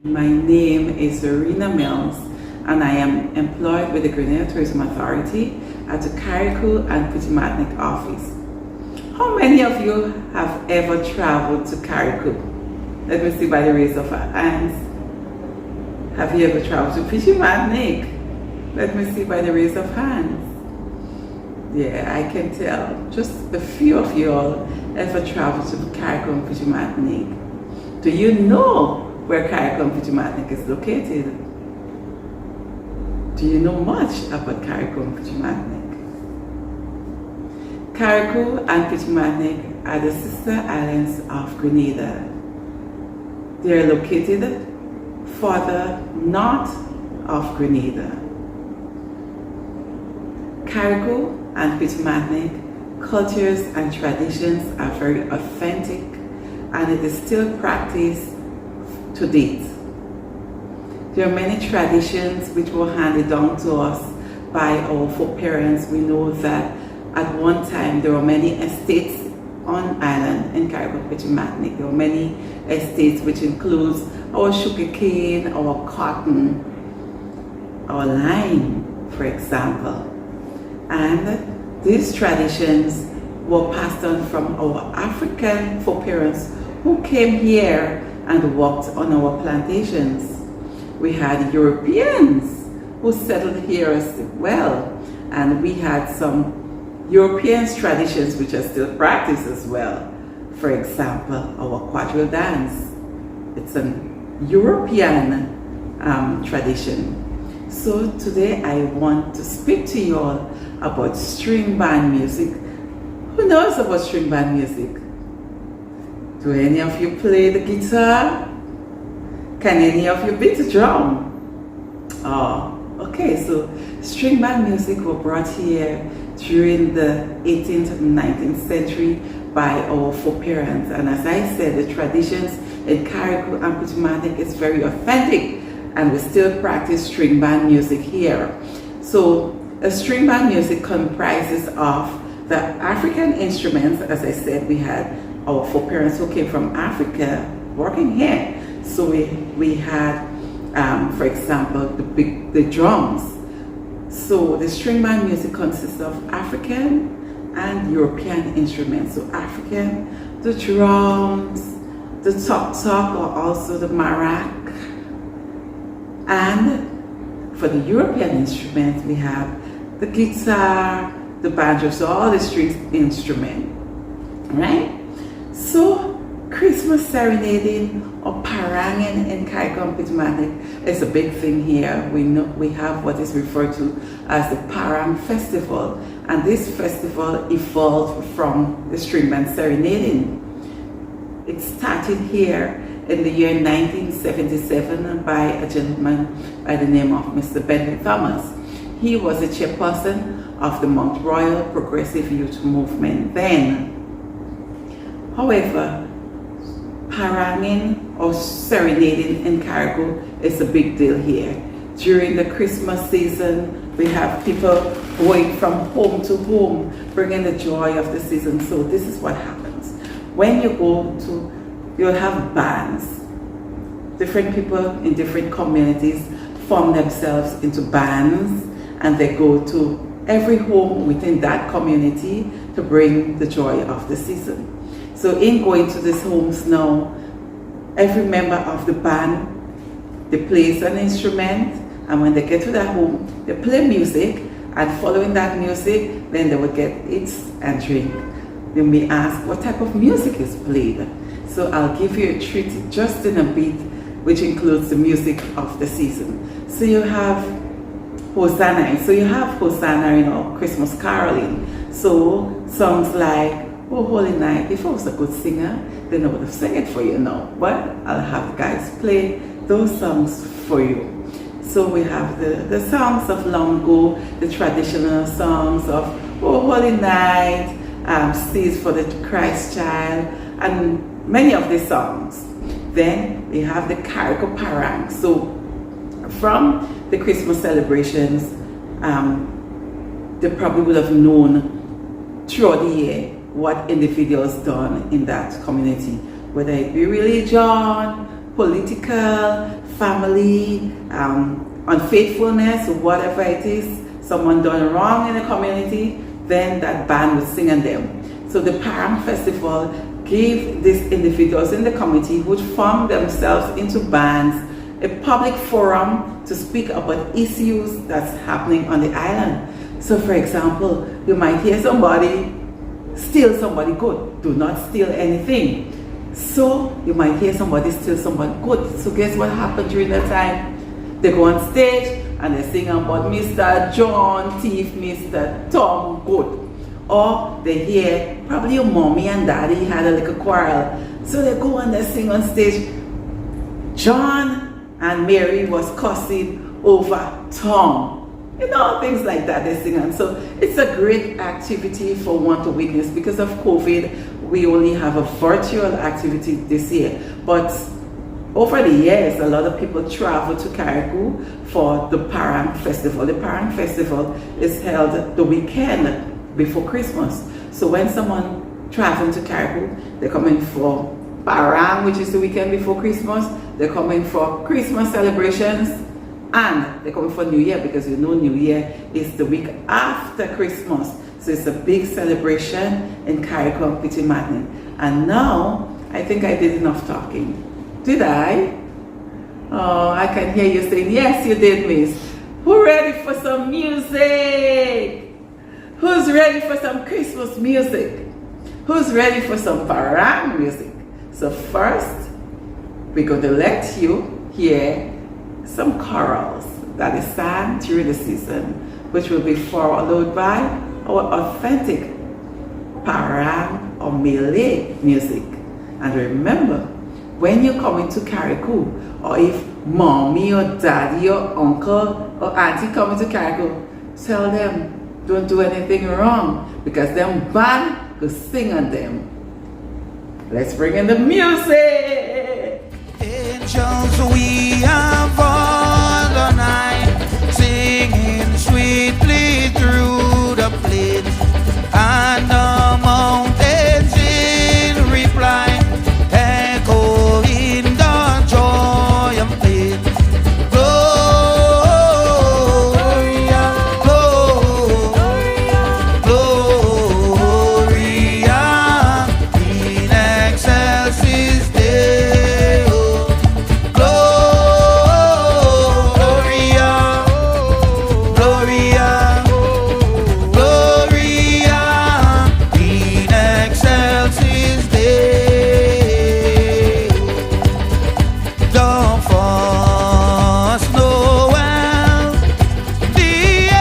My name is Serena Mills and I am employed with the Grenada Tourism Authority at the Carriacou and Petite office. How many of you have ever traveled to Carriacou? Let me see by the raise of hands. Have you ever traveled to Petite? Let me see by the raise of hands. Yeah, I can tell. Just a few of you all ever traveled to Carriacou and Petite. Do you know where Carriacou and Petite is located? Do you know much about Carriacou and Petite? Carriacou and Petite are the sister islands of Grenada. They are located further north of Grenada. Carriacou and Petite cultures and traditions are very authentic and it is still practiced to date. There are many traditions which were handed down to us by our foreparents. We know that at one time there were many estates on island in Carriacou, Petite. There were many estates which includes our sugarcane, our cotton, our lime, for example. And these traditions were passed on from our African foreparents who came here and worked on our plantations. We had Europeans who settled here as well, and we had some European traditions which are still practiced as well. For example, our quadrille dance. It's an European tradition. So today I want to speak to you all about string band music. Who knows about string band music? Do any of you play the guitar? Can any of you beat the drum? Oh, okay, so string band music were brought here during the 18th and 19th century by our foreparents. And as I said, the traditions in Carriacou and Petite is very authentic and we still practice string band music here. So a string band music comprises of the African instruments. As I said, we had our foreparents who came from Africa working here. So we had, for example, the drums. So the string band music consists of African and European instruments. So African, the drums, the tok-tok, or also the marac. And for the European instruments, we have the guitar, the banjo, so all the string instruments, right? So Christmas serenading or paranging in Carriacou and Petite is a big thing here. We have what is referred to as the Parang Festival, and this festival evolved from the string band serenading. It started here in the year 1977 by a gentleman by the name of Mr. Bentley Thomas. He was the chairperson of the Mount Royal Progressive Youth Movement then. However, paranging or serenading in Carriacou is a big deal here. During the Christmas season, we have people going from home to home, bringing the joy of the season. So this is what happens. When you go to, you'll have bands. Different people in different communities form themselves into bands and they go to every home within that community to bring the joy of the season. So in going to these homes now, every member of the band, they plays an instrument, and when they get to that home, they play music, and following that music, then they will get eats and drink. They may ask what type of music is played. So I'll give you a treat just in a bit, which includes the music of the season. So you have Hosanna. So you have Hosanna, Christmas caroling. So songs like Oh Holy Night. If I was a good singer, then I would have sang it for you now. But I'll have the guys play those songs for you. So we have the songs of long ago, the traditional songs of Oh Holy Night, Seas for the Christ Child, and many of these songs. Then we have the Carriacou Parang. So from the Christmas celebrations, they probably would have known throughout the year what individuals done in that community, whether it be religion, political, family, unfaithfulness, whatever it is, someone done wrong in the community, then that band would sing on them. So the Parang Festival gave these individuals in the community who formed themselves into bands a public forum to speak about issues that's happening on the island. So for example, you might hear somebody steal somebody good. Do not steal anything. So you might hear somebody steal somebody good. So guess what happened during that time? They go on stage and they sing about Mr. John Thief, Mr. Tom Good. Or they hear probably your mommy and daddy had a little quarrel. So they go and they sing on stage, John and Mary was cussing over Tom. You know, things like that they sing on. So it's a great activity for one to witness. Because of COVID, we only have a virtual activity this year. But over the years, a lot of people travel to Carriacou for the Parang Festival. The Parang Festival is held the weekend before Christmas. So when someone travels to Carriacou, they're coming for Parang, which is the weekend before Christmas. They're coming for Christmas celebrations, and they're coming for New Year, because you know New Year is the week after Christmas. So it's a big celebration in Carriacou and Petite. And now, I think I did enough talking. Did I? Oh, I can hear you saying, yes, you did, miss. Who ready for some music? Who's ready for some Christmas music? Who's ready for some Parang music? So first, we're going to let you hear some chorals that is sang during the season, which will be followed by our authentic Parang or Malay music. And remember, when you're coming to Carriacou, or if mommy or daddy or uncle or auntie coming to Carriacou, tell them, don't do anything wrong, because them band will sing on them. Let's bring in the music. Angels, we have all the night, singing sweetly through the plains and the mountains in reply, echoing the joy and pain. Gloria, Gloria, Gloria in excelsis Deo. Gloria, Gloria, Gloria in excelsis Deo. The first Noel, the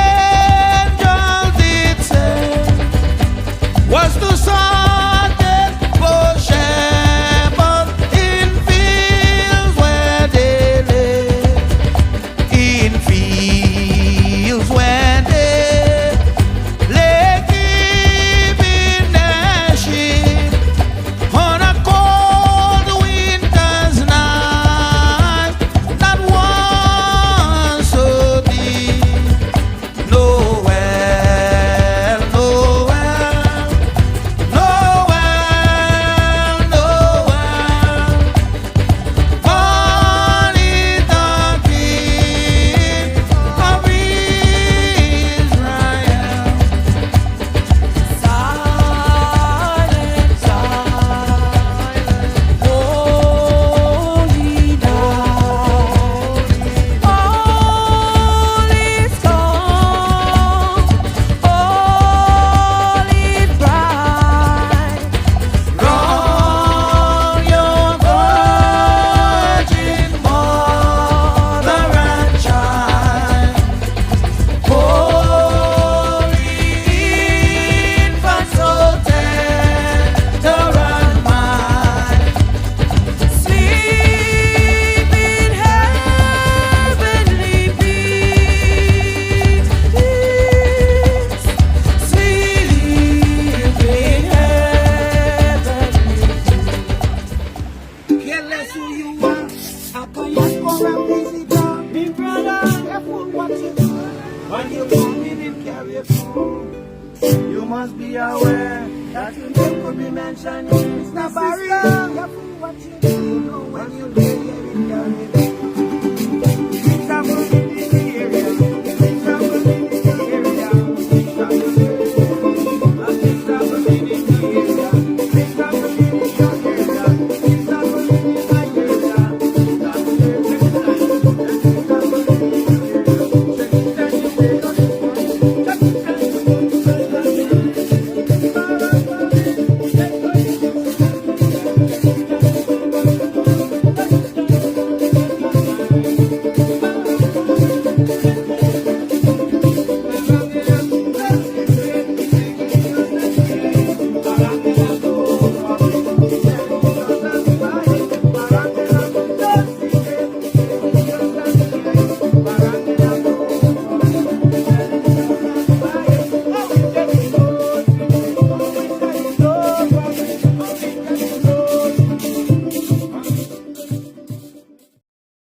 angel did say, was to certain poor shepherds in fields where they live, in fields where they lay keeping their sheep on a cold winter's night, not one so deep. Noel, Noel, Noel, Noel, born is the King of Israel. Silent, silent, holy night, all is calm, all is bright. Round your virgin mother and child, holy infant, so tender and mild, sleep in heavenly peace, sleep in heavenly peace. Careless who you are, I can just go and visit you. Big brother, careful what you do. When you come in Carriacou, you must be aware that your name could be mentioned in Mr. Barry. Careful what you do when you get here in Carriacou.